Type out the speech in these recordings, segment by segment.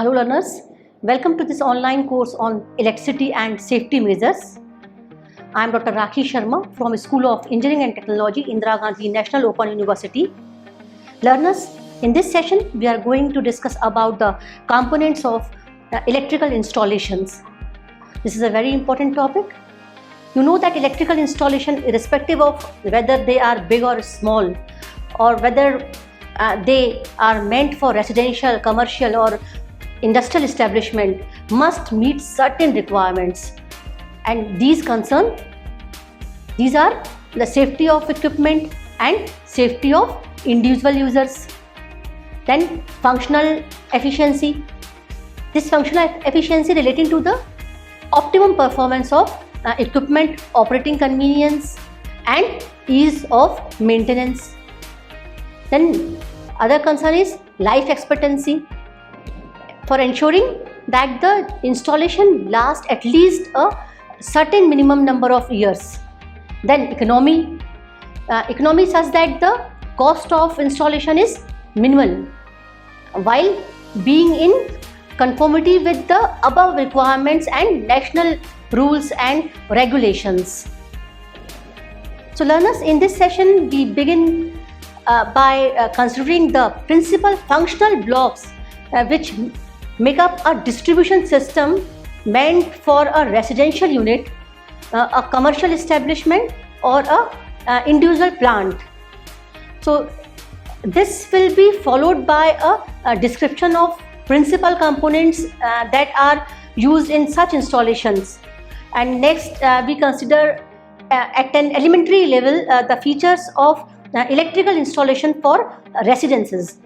Hello learners, welcome to this online course on electricity and safety measures. I am Dr. Rakhi Sharma from School of Engineering and Technology, Indira Gandhi National Open University. Learners, in this session we are going to discuss about the components of electrical installations. This is a very important topic. You know that electrical installation, irrespective of whether they are big or small, or whether they are meant for residential, commercial or industrial establishment, must meet certain requirements, and these are the safety of equipment and safety of individual users. Then functional efficiency. This functional efficiency relating to the optimum performance of equipment, operating convenience and ease of maintenance. Then other concern is life expectancy, for ensuring that the installation lasts at least a certain minimum number of years. Then economy such that the cost of installation is minimal while being in conformity with the above requirements and national rules and regulations. So learners, in this session we begin by considering the principal functional blocks which make up a distribution system meant for a residential unit, a commercial establishment or a individual plant. So this will be followed by a description of principal components that are used in such installations, and next we consider at an elementary level the features of electrical installation for residences.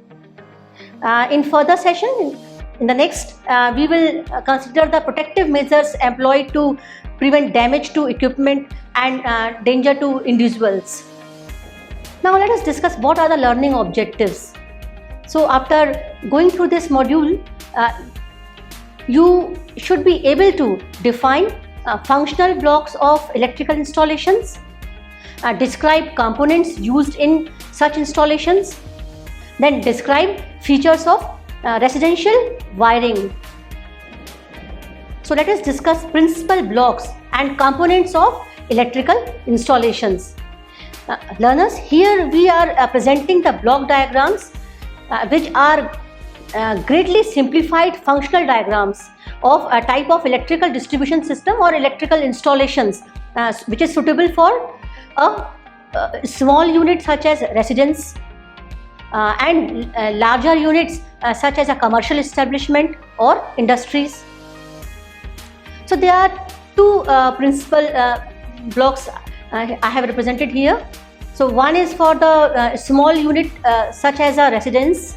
In further session, in the next, we will consider the protective measures employed to prevent damage to equipment and danger to individuals. Now let us discuss what are the learning objectives. So after going through this module, you should be able to define functional blocks of electrical installations, describe components used in such installations, then describe features of residential wiring. So let us discuss principal blocks and components of electrical installations. Learners, here we are presenting the block diagrams which are greatly simplified functional diagrams of a type of electrical distribution system or electrical installations which is suitable for a small unit such as residence and larger units such as a commercial establishment or industries. So there are two principal blocks I have represented here. So one is for the small unit such as a residence,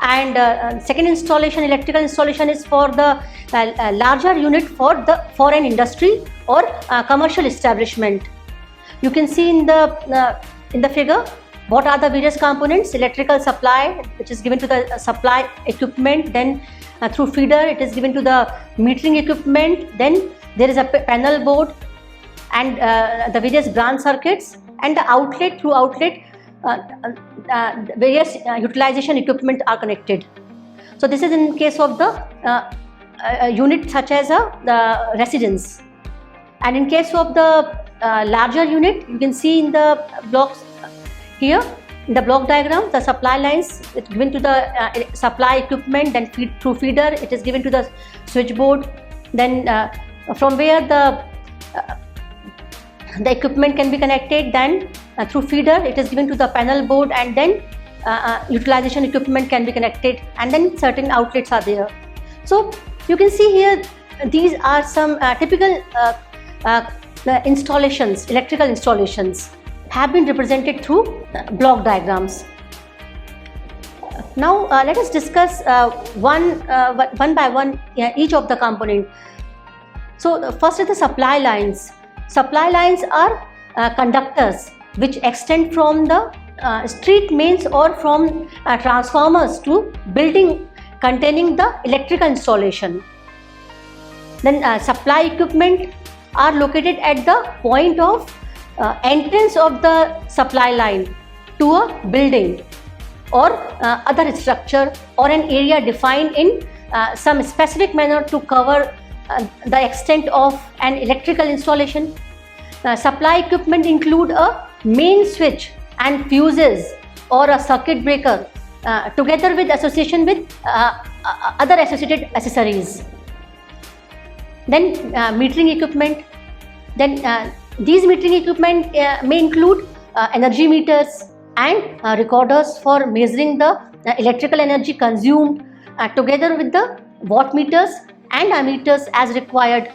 and second installation, electrical installation, is for the larger unit for an industry or commercial establishment. You can see in the figure what are the various components. Electrical supply, which is given to the supply equipment, then through feeder it is given to the metering equipment, then there is a panel board and the various branch circuits, and the outlet, through outlet various utilization equipment are connected. So this is in case of the unit such as the residence, and in case of the larger unit, you can see in the blocks here in the block diagram, the supply lines is given to the supply equipment, then through feeder it is given to the switchboard, then from where the equipment can be connected, then through feeder it is given to the panel board, and then utilization equipment can be connected, and then certain outlets are there. So you can see here these are some typical installations, electrical installations have been represented through block diagrams. Now let us discuss one by one each of the component. So first is the supply lines. Supply lines are conductors which extend from the street mains or from transformers to building containing the electrical installation. Then supply equipment are located at the point of entrance of the supply line to a building. or other structure or an area defined in some specific manner to cover the extent of an electrical installation. Supply equipment include a main switch and fuses or a circuit breaker together with association with other associated accessories. Then metering equipment. Then these metering equipment may include energy meters and recorders for measuring the electrical energy consumed together with the watt meters and ammeters as required.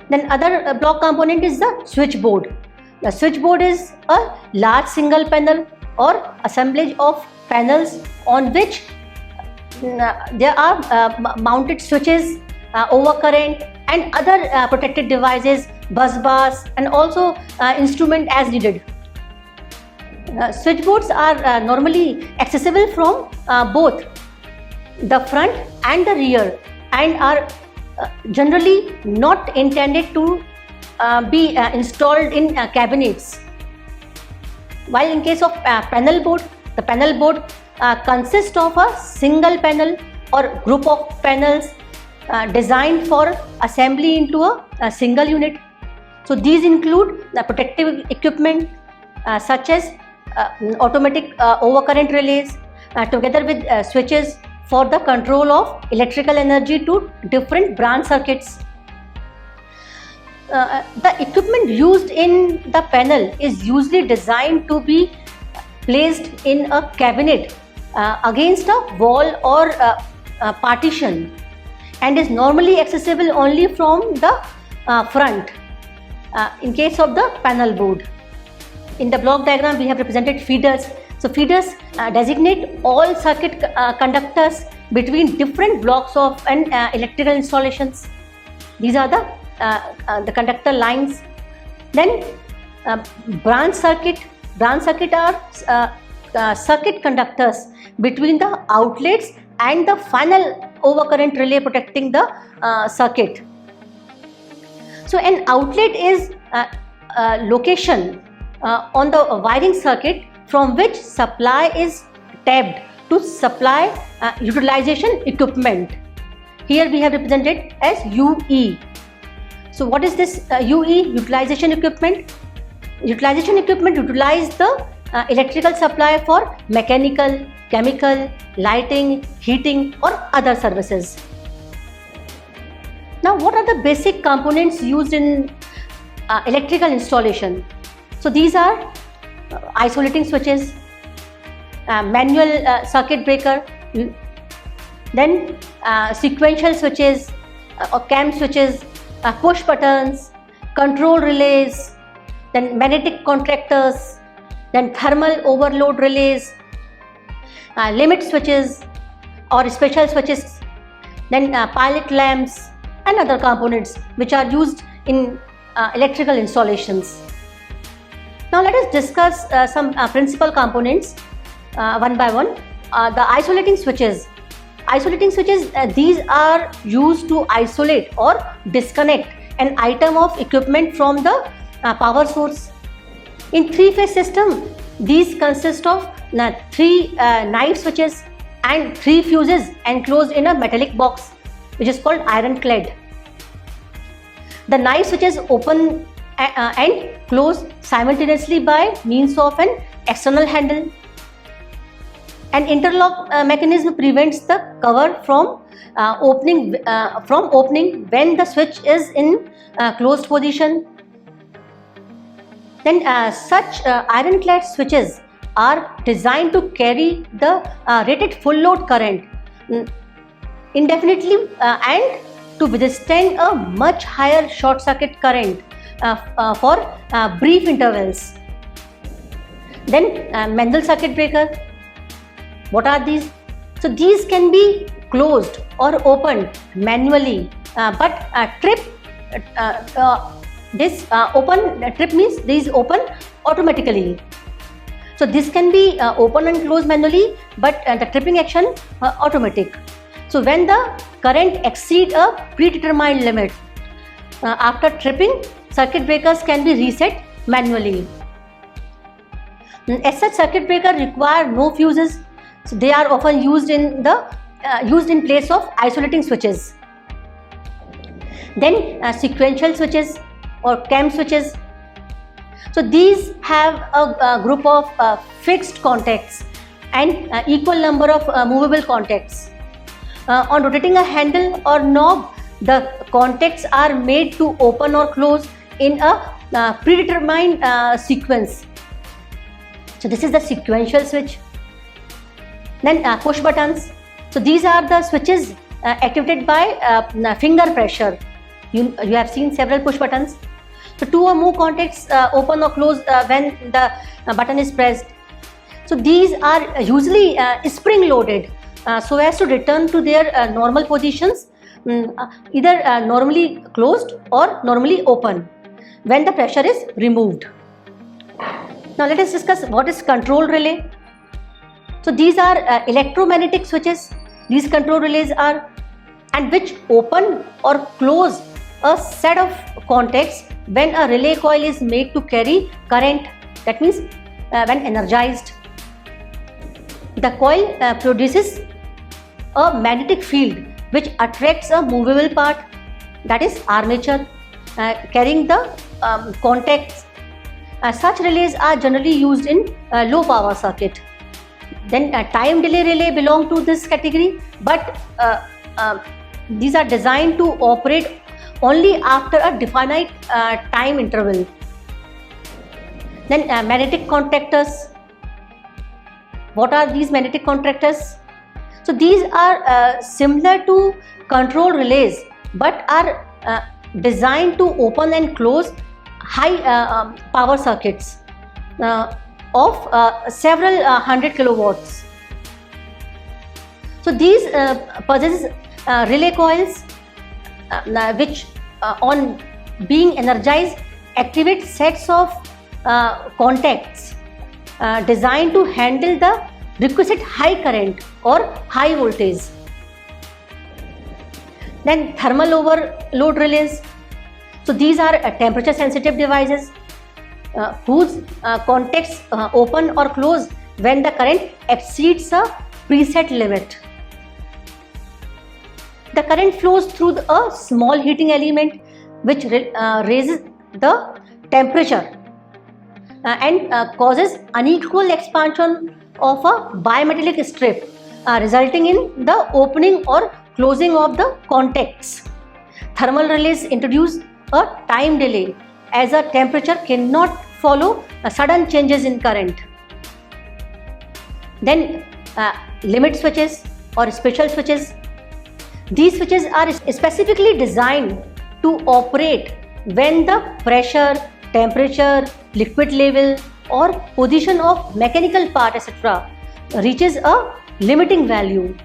Then other block component is the switchboard. The switchboard is a large single panel or assemblage of panels on which there are mounted switches, overcurrent and other protected devices, bus bars and also instrument as needed. Switchboards are normally accessible from both the front and the rear and are generally not intended to be installed in cabinets. While in case of panel board, the panel board consists of a single panel or group of panels designed for assembly into a single unit. So these include the protective equipment such as automatic overcurrent relays together with switches for the control of electrical energy to different branch circuits. The equipment used in the panel is usually designed to be placed in a cabinet against a wall or partition and is normally accessible only from the front in case of the panel board. In the block diagram we have represented feeders. So feeders designate all circuit conductors between different blocks of an electrical installations. These are the conductor lines. Then branch circuit are circuit conductors between the outlets and the final overcurrent relay protecting the circuit. So an outlet is a location on the wiring circuit from which supply is tapped to supply utilization equipment. Here we have represented as UE. So what is this UE, utilization equipment? Utilization equipment utilize the electrical supply for mechanical, chemical, lighting, heating or other services. Now what are the basic components used in electrical installation? So these are isolating switches, manual circuit breaker, then sequential switches or cam switches, push buttons, control relays, then magnetic contactors, then thermal overload relays, limit switches or special switches, then pilot lamps and other components which are used in electrical installations. Now let us discuss some principal components one by one. The isolating switches. Isolating switches, these are used to isolate or disconnect an item of equipment from the power source. In three-phase system, these consist of 3 knife switches and 3 fuses enclosed in a metallic box which is called ironclad. The knife switches open and close simultaneously by means of an external handle. An interlock mechanism prevents the cover from opening when the switch is in closed position. Then such ironclad switches are designed to carry the rated full load current indefinitely and to withstand a much higher short circuit current for brief intervals. Then Mendel circuit breaker. What are these? So these can be closed or opened manually, but trip means these open automatically. So this can be open and closed manually, but the tripping action automatic. So when the current exceeds a predetermined limit, after tripping, circuit breakers can be reset manually. As such, circuit breaker require no fuses, so they are often used in place of isolating switches. Then sequential switches or CAM switches. So these have a group of fixed contacts and equal number of movable contacts. On rotating a handle or knob, the contacts are made to open or close in a predetermined sequence. So this is the sequential switch. Then push buttons. So these are the switches activated by finger pressure. You have seen several push buttons. So two or more contacts open or close when the button is pressed. So these are usually spring loaded so as to return to their normal positions, either normally closed or normally open when the pressure is removed. Now let us discuss what is control relay. So these are electromagnetic switches. These control relays are and which open or close a set of contacts when a relay coil is made to carry current, that means when energized. The coil produces a magnetic field which attracts a movable part, that is armature, carrying the contacts. Such relays are generally used in low power circuit. Then time delay relay belong to this category, but these are designed to operate only after a definite time interval. Then magnetic contactors. What are these magnetic contactors? So these are similar to control relays but are designed to open and close high power circuits of several hundred kilowatts. So these possess relay coils which on being energized activate sets of contacts designed to handle the requisite high current or high voltage. Then thermal overload relays. So these are temperature sensitive devices whose contacts open or close when the current exceeds a preset limit. The current flows through a small heating element which raises the temperature and causes unequal expansion of a bimetallic strip, resulting in the opening or closing of the contacts. Thermal relays introduce a time delay as a temperature cannot follow sudden changes in current. Then limit switches or special switches. These switches are specifically designed to operate when the pressure, temperature, liquid level or position of mechanical part etc. reaches a limiting value.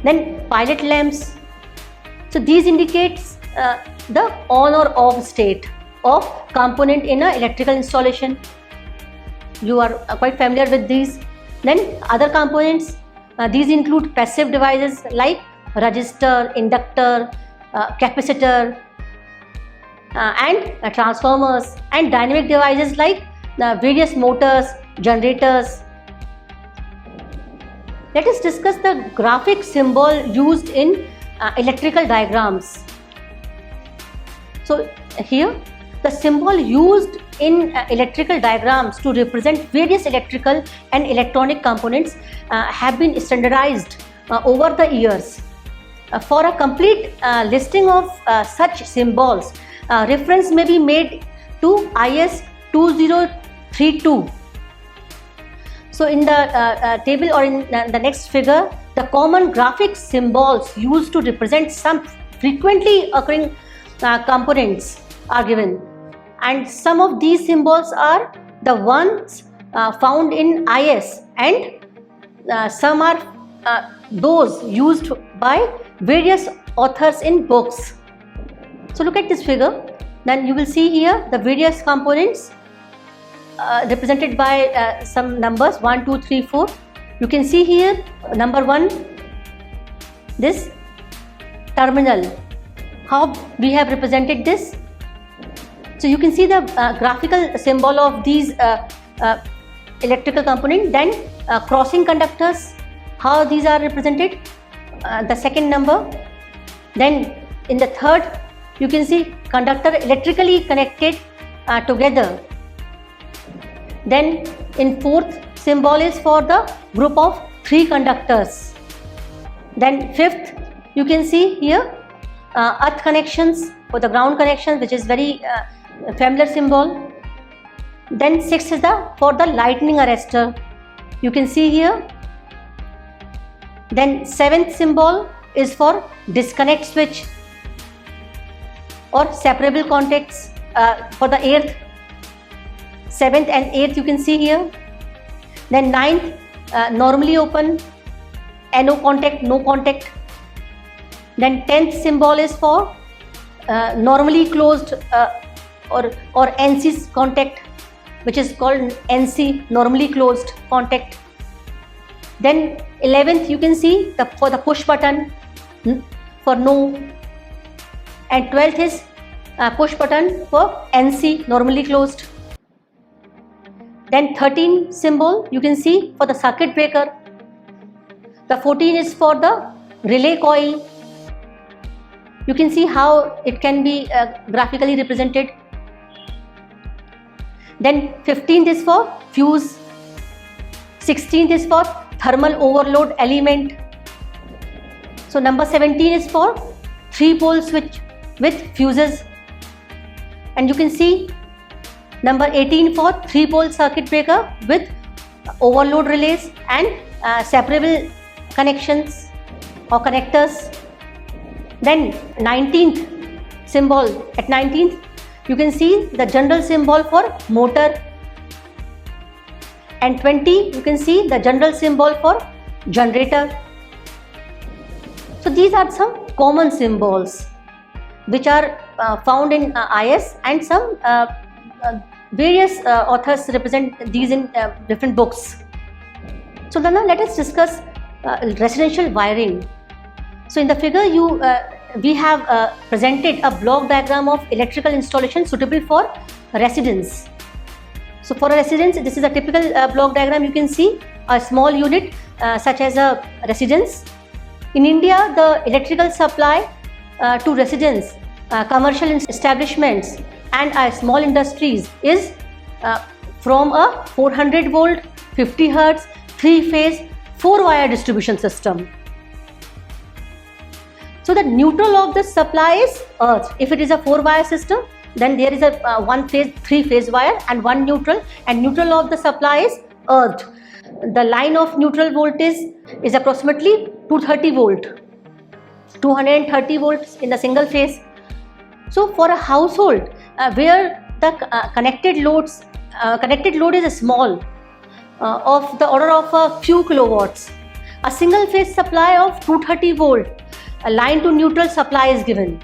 Then pilot lamps. So these indicates the on or off state of component in an electrical installation. You are quite familiar with these. Then other components, these include passive devices like resistor, inductor, capacitor and transformers, and dynamic devices like various motors, generators. Let us discuss the graphic symbol used in electrical diagrams. So here the symbol used in electrical diagrams to represent various electrical and electronic components have been standardized over the years. For a complete listing of such symbols, reference may be made to IS 2032. So in the table or in the next figure, the common graphic symbols used to represent some frequently occurring components are given, and some of these symbols are the ones found in IS and some are those used by various authors in books. So look at this figure, then you will see here the various components represented by some numbers 1, 2, 3, 4. You can see here number 1, this terminal, how we have represented this. So you can see the graphical symbol of these electrical component. Then crossing conductors, how these are represented, the second number. Then in the third, you can see conductor electrically connected together. Then in fourth, symbol is for the group of 3 conductors. Then fifth, you can see here earth connections for the ground connections, which is very familiar symbol. Then sixth is for the lightning arrestor, you can see here. Then seventh symbol is for disconnect switch or separable contacts for the earth. Seventh and eighth you can see here. Then ninth, normally open, NO contact, no contact. Then 10th symbol is for normally closed or NC contact, which is called NC, normally closed contact. Then 11th you can see for the push button for no, and 12th is push button for NC, normally closed. Then 13 symbol you can see for the circuit breaker. The 14 is for the relay coil. You can see how it can be graphically represented. Then 15th is for fuse. 16th is for thermal overload element. So number 17 is for 3-pole switch with fuses. And you can see number 18 for 3-pole circuit breaker with overload relays and separable connections or connectors. Then 19th symbol, at 19th you can see the general symbol for motor, and 20 you can see the general symbol for generator. So these are some common symbols which are found in IS, and some various authors represent these in different books. So then let us discuss residential wiring. So in the figure we have presented a block diagram of electrical installation suitable for residence. So for a residence, this is a typical block diagram. You can see a small unit such as a residence. In India, the electrical supply to residents, commercial establishments and small industries is from a 400 volt, 50 hertz, 3-phase, 4-wire distribution system. So the neutral of the supply is earth. If it is a 4-wire system, then there is a 1-phase, 3-phase wire and 1 neutral, and neutral of the supply is earth. The line of neutral voltage is approximately 230 volt, 230 volts in the single phase. So for a household where the connected load is small, of the order of a few kilowatts, a single phase supply of 230 volt, a line to neutral supply is given.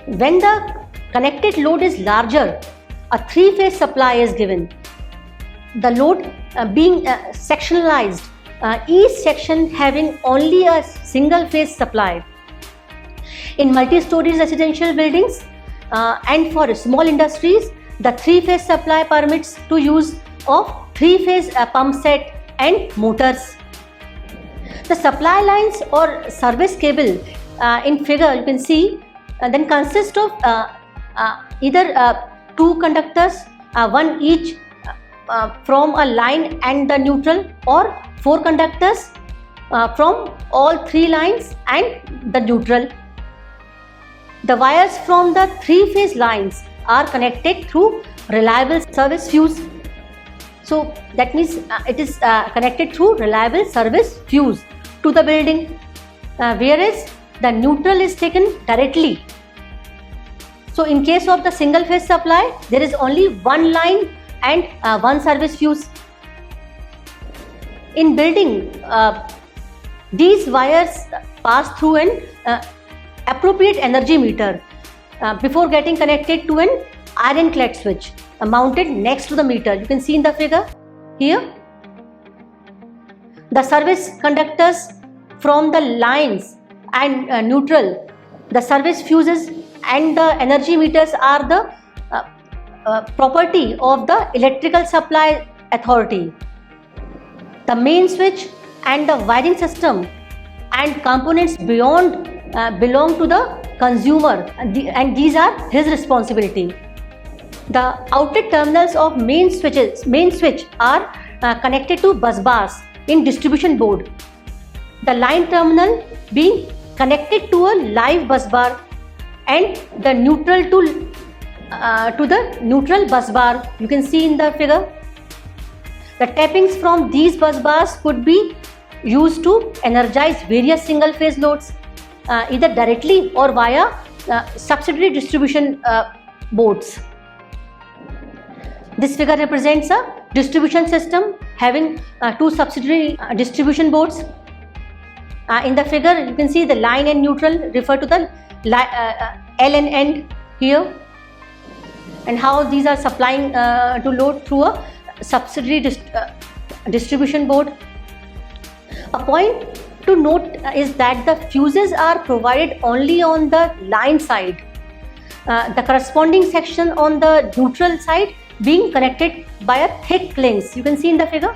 When the connected load is larger, a 3-phase supply is given. The load being sectionalized, each section having only a single phase supply. In multi-story residential buildings and for small industries, the 3-phase supply permits to use of 3-phase pump set and motors. The supply lines or service cable in figure you can see then consist of either 2 conductors, one each from a line and the neutral, or 4 conductors from all 3 lines and the neutral. The wires from the 3-phase lines are connected through reliable service fuse. So that means it is connected through reliable service fuse to the building, whereas the neutral is taken directly. So in case of the single phase supply, there is only 1 line and 1 service fuse. In building, these wires pass through an appropriate energy meter before getting connected to an ironclad switch mounted next to the meter. You can see in the figure here. The service conductors from the lines and neutral, the service fuses and the energy meters are the property of the electrical supply authority. The main switch and the wiring system and components beyond belong to the consumer, and these are his responsibility. The outlet terminals of main switch are connected to bus bars in distribution board. The line terminal being connected to a live bus bar, and the neutral to the neutral bus bar. You can see in the figure. The tappings from these bus bars could be used to energize various single phase loads, either directly or via subsidiary distribution boards. This figure represents a distribution system having two subsidiary distribution boards. In the figure, you can see the line and neutral refer to the L and end here, and how these are supplying to load through a subsidiary distribution board. A point to note is that the fuses are provided only on the line side, the corresponding section on the neutral side being connected by a thick links. You can see in the figure.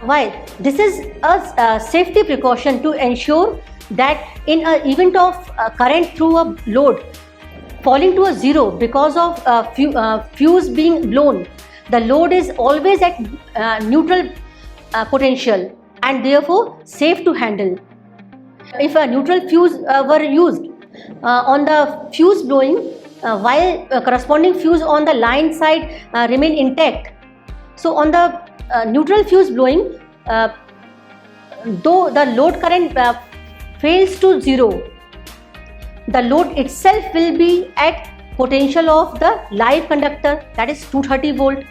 Why? This is a safety precaution to ensure that in an event of current through a load falling to a zero because of fuse being blown, the load is always at neutral potential and therefore safe to handle. If a neutral fuse were used on the fuse blowing, while corresponding fuse on the line side remain intact. So on the neutral fuse blowing, though the load current fails to zero, the load itself will be at potential of the live conductor, that is 230 volt,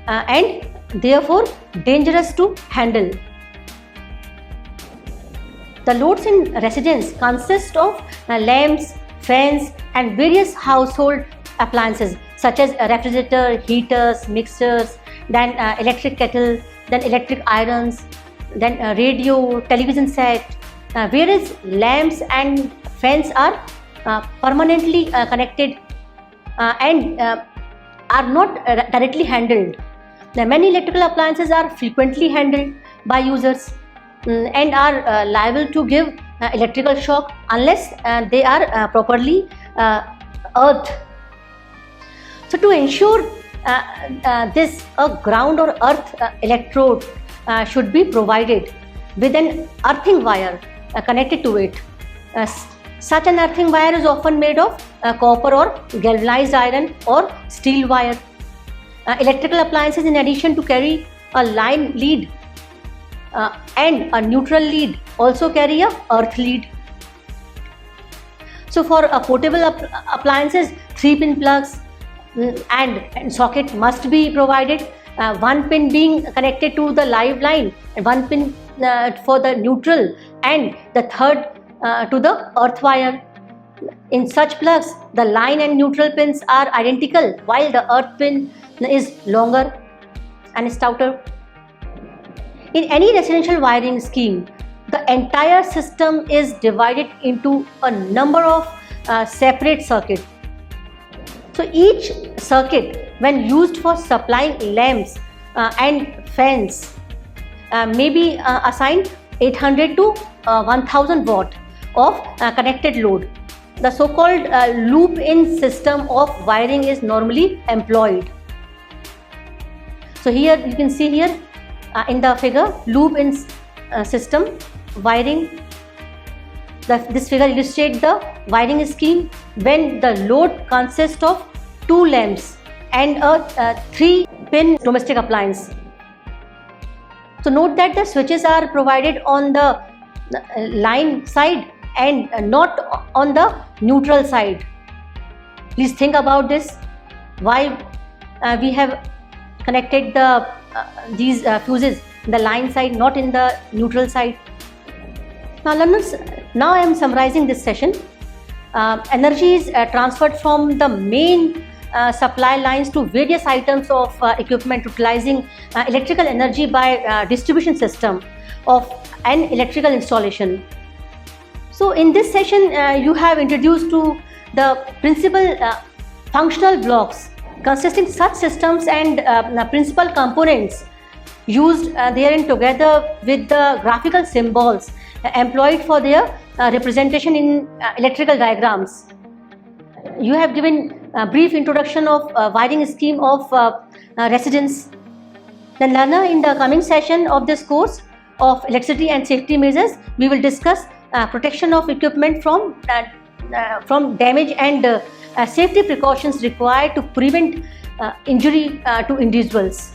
and therefore dangerous to handle. The loads in residence consist of lamps, fans and various household appliances such as refrigerator, heaters, mixers, then electric kettle, then electric irons, then radio, television set, whereas lamps and fans are permanently connected and are not directly handled. Now, many electrical appliances are frequently handled by users and are liable to give electrical shock unless they are properly earthed. So to ensure this, a ground or earth electrode should be provided with an earthing wire connected to it. Such an earthing wire is often made of copper or galvanized iron or steel wire. Electrical appliances, in addition to carry a line lead and a neutral lead, also carry a earth lead. So for portable appliances, 3-pin plugs and socket must be provided, one pin being connected to the live line and one pin for the neutral and the third to the earth wire. In such plugs, the line and neutral pins are identical while the earth pin is longer and stouter. In any residential wiring scheme, the entire system is divided into a number of separate circuits. So each circuit, when used for supplying lamps and fans, may be assigned 800 to 1000 watt of connected load. The so-called loop-in system of wiring is normally employed. So here you can see here in the figure, loop-in system wiring. This figure illustrates the wiring scheme when the load consists of 2 lamps and a 3-pin domestic appliance. So note that the switches are provided on the line side and not on the neutral side. Please think about this, why we have connected these fuses in the line side, not in the neutral side. Now learners, now I am summarizing this session. Energy is transferred from the main supply lines to various items of equipment utilizing electrical energy by distribution system of an electrical installation. So in this session, you have introduced to the principal functional blocks consisting such systems and principal components used therein together with the graphical symbols employed for their representation in electrical diagrams. You have given a brief introduction of wiring scheme of residence. The learner, in the coming session of this course of electricity and safety measures, we will discuss protection of equipment from damage and safety precautions required to prevent injury to individuals.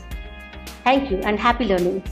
Thank you and happy learning.